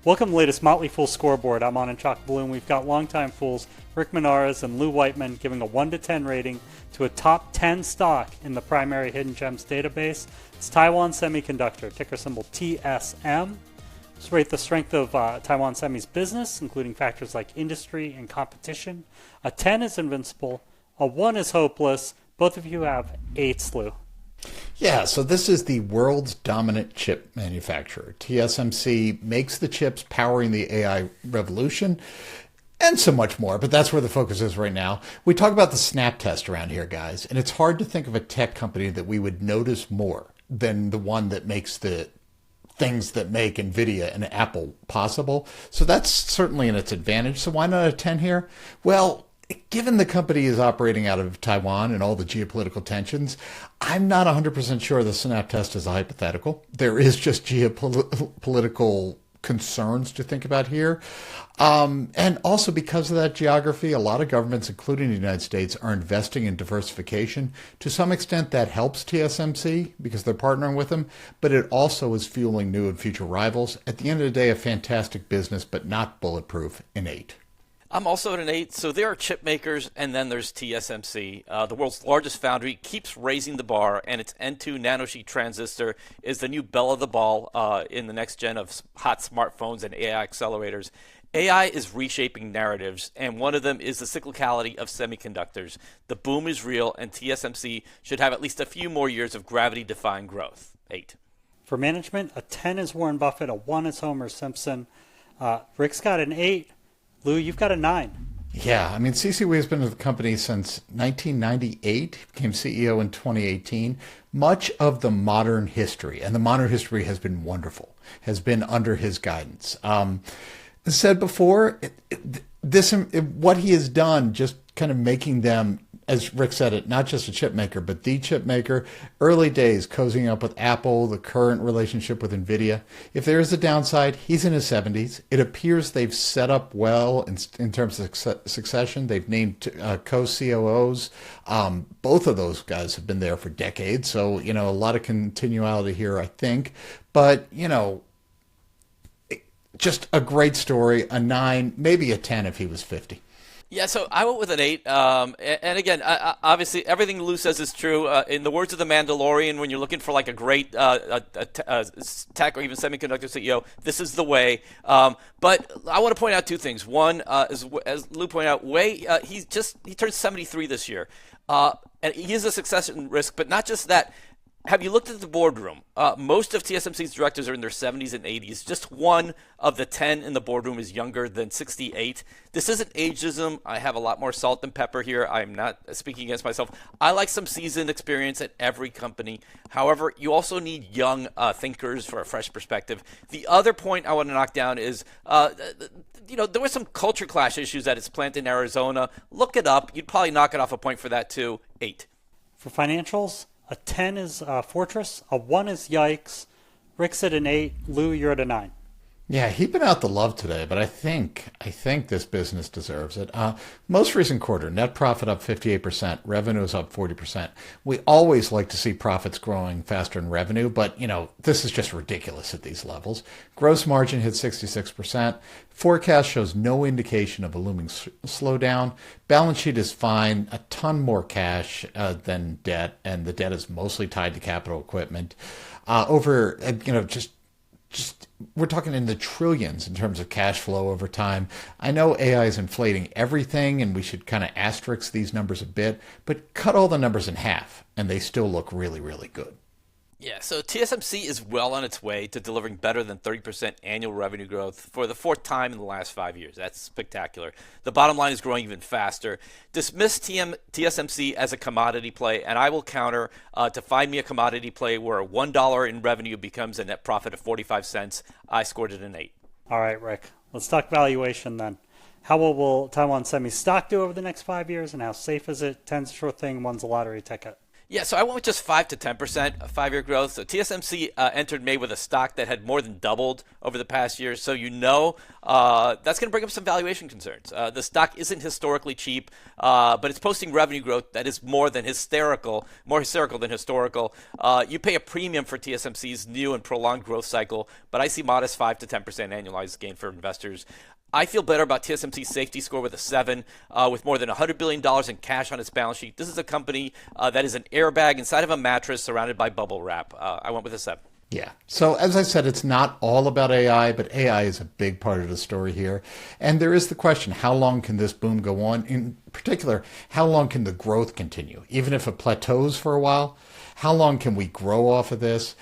Welcome to the latest Motley Fool scoreboard. I'm on in Chalk Blue, and we've got longtime fools Rick Manares and Lou Whiteman giving a 1 to 10 rating to a top 10 stock in the primary hidden gems database. It's Taiwan Semiconductor, ticker symbol TSM. Just rate the strength of Taiwan Semi's business, including factors like industry and competition. A 10 is invincible. A 1 is hopeless. Both of you have 8s, Lou. Yeah, so this is the world's dominant chip manufacturer. TSMC makes the chips powering the AI revolution and so much more, but that's where the focus is right now. We talk about the snap test around here, guys, and it's hard to think of a tech company that we would notice more than the one that makes the things that make Nvidia and Apple possible. So that's certainly in its advantage. So why not a 10 here? Well, given the company is operating out of Taiwan and all the geopolitical tensions, I'm not 100% sure the snap test is a hypothetical. There is just geopolitical concerns to think about here. And also because of that geography, a lot of governments, including the United States, are investing in diversification. To some extent, that helps TSMC because they're partnering with them, but it also is fueling new and future rivals. At the end of the day, a fantastic business, but not bulletproof in 8. I'm also at an 8. So there are chip makers, and then there's TSMC. The world's largest foundry keeps raising the bar, and its N2 nanosheet transistor is the new belle of the ball in the next gen of hot smartphones and AI accelerators. AI is reshaping narratives, and one of them is the cyclicality of semiconductors. The boom is real, and TSMC should have at least a few more years of gravity-defying growth. 8. For management, a 10 is Warren Buffett, a 1 is Homer Simpson. Rick's got an 8. Lou, you've got a 9. Yeah, I mean, C.C. Wei has been with the company since 1998, became CEO in 2018. Much of the modern history, and the modern history has been wonderful, has been under his guidance. As said before, what he has done, just kind of making them, as Rick said it, not just a chip maker, but the chip maker. Early days, cozying up with Apple, the current relationship with Nvidia. If there is a downside, he's in his 70s. It appears they've set up well in terms of succession. They've named co-COOs. Both of those guys have been there for decades. So, a lot of continuality here, I think. But, just a great story, a 9, maybe a 10 if he was 50. Yeah, so I went with an 8. And again, obviously, everything Lou says is true. In the words of the Mandalorian, when you're looking for like a great tech or even semiconductor CEO, this is the way. But I want to point out two things. One, as Lou pointed out, Wei, he turned 73 this year. And he is a succession risk, but not just that. Have you looked at the boardroom? Most of TSMC's directors are in their 70s and 80s. Just one of the 10 in the boardroom is younger than 68. This isn't ageism. I have a lot more salt than pepper here. I'm not speaking against myself. I like some seasoned experience at every company. However, you also need young thinkers for a fresh perspective. The other point I want to knock down is, there were some culture clash issues at its plant in Arizona. Look it up. You'd probably knock it off a point for that too. 8. For financials, a 10 is Fortress, a 1 is Yikes. Rick's at an 8. Lou, you're at a 9. Yeah, he's been out the love today, but I think this business deserves it. Most recent quarter, net profit up 58%, revenue is up 40%. We always like to see profits growing faster than revenue, but this is just ridiculous at these levels. Gross margin hit 66%. Forecast shows no indication of a looming slowdown. Balance sheet is fine. A ton more cash than debt, and the debt is mostly tied to capital equipment. Just we're talking in the trillions in terms of cash flow over time. I know AI is inflating everything, and we should kind of asterisk these numbers a bit, but cut all the numbers in half, and they still look really, really good. Yeah, so TSMC is well on its way to delivering better than 30% annual revenue growth for the 4th time in the last 5 years. That's spectacular. The bottom line is growing even faster. Dismiss TSMC as a commodity play, and I will counter to find me a commodity play where $1 in revenue becomes a net profit of 45 cents. I scored it an 8. All right, Rick. Let's talk valuation then. How well will Taiwan Semi stock do over the next 5 years, and how safe is it? 10's a sure thing, 1's a lottery ticket. Yeah, so I went with just 5 to 10% of 5-year growth. So TSMC entered May with a stock that had more than doubled over the past year. So that's going to bring up some valuation concerns. The stock isn't historically cheap, but it's posting revenue growth that is more hysterical than historical. You pay a premium for TSMC's new and prolonged growth cycle, but I see modest 5 to 10% annualized gain for investors. I feel better about TSMC's safety score with a 7, with more than $100 billion in cash on its balance sheet. This is a company that is an airbag inside of a mattress surrounded by bubble wrap. I went with a 7. Yeah. So as I said, it's not all about AI, but AI is a big part of the story here. And there is the question, how long can this boom go on? In particular, how long can the growth continue? Even if it plateaus for a while, how long can we grow off of this?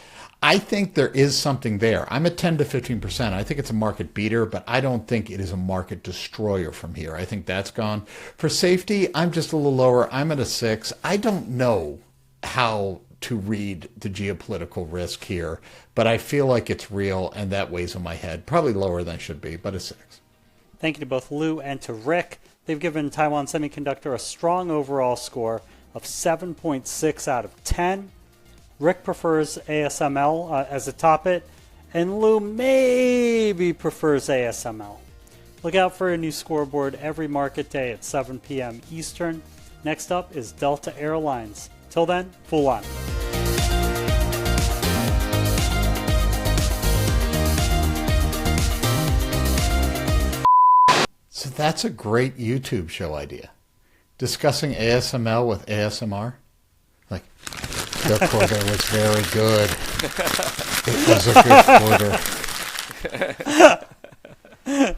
I think there is something there. I'm at 10 to 15%. I think it's a market beater, but I don't think it is a market destroyer from here. I think that's gone. For safety, I'm just a little lower. I'm at a 6. I don't know how to read the geopolitical risk here, but I feel like it's real, and that weighs on my head. Probably lower than it should be, but a 6. Thank you to both Lou and to Rick. They've given Taiwan Semiconductor a strong overall score of 7.6 out of 10. Rick prefers ASML as a top it, and Lou maybe prefers ASML. Look out for a new scoreboard every market day at 7 p.m. Eastern. Next up is Delta Airlines. Till then, Fool on. So that's a great YouTube show idea. Discussing ASML with ASMR. Like, the quarter was very good. It was a good quarter.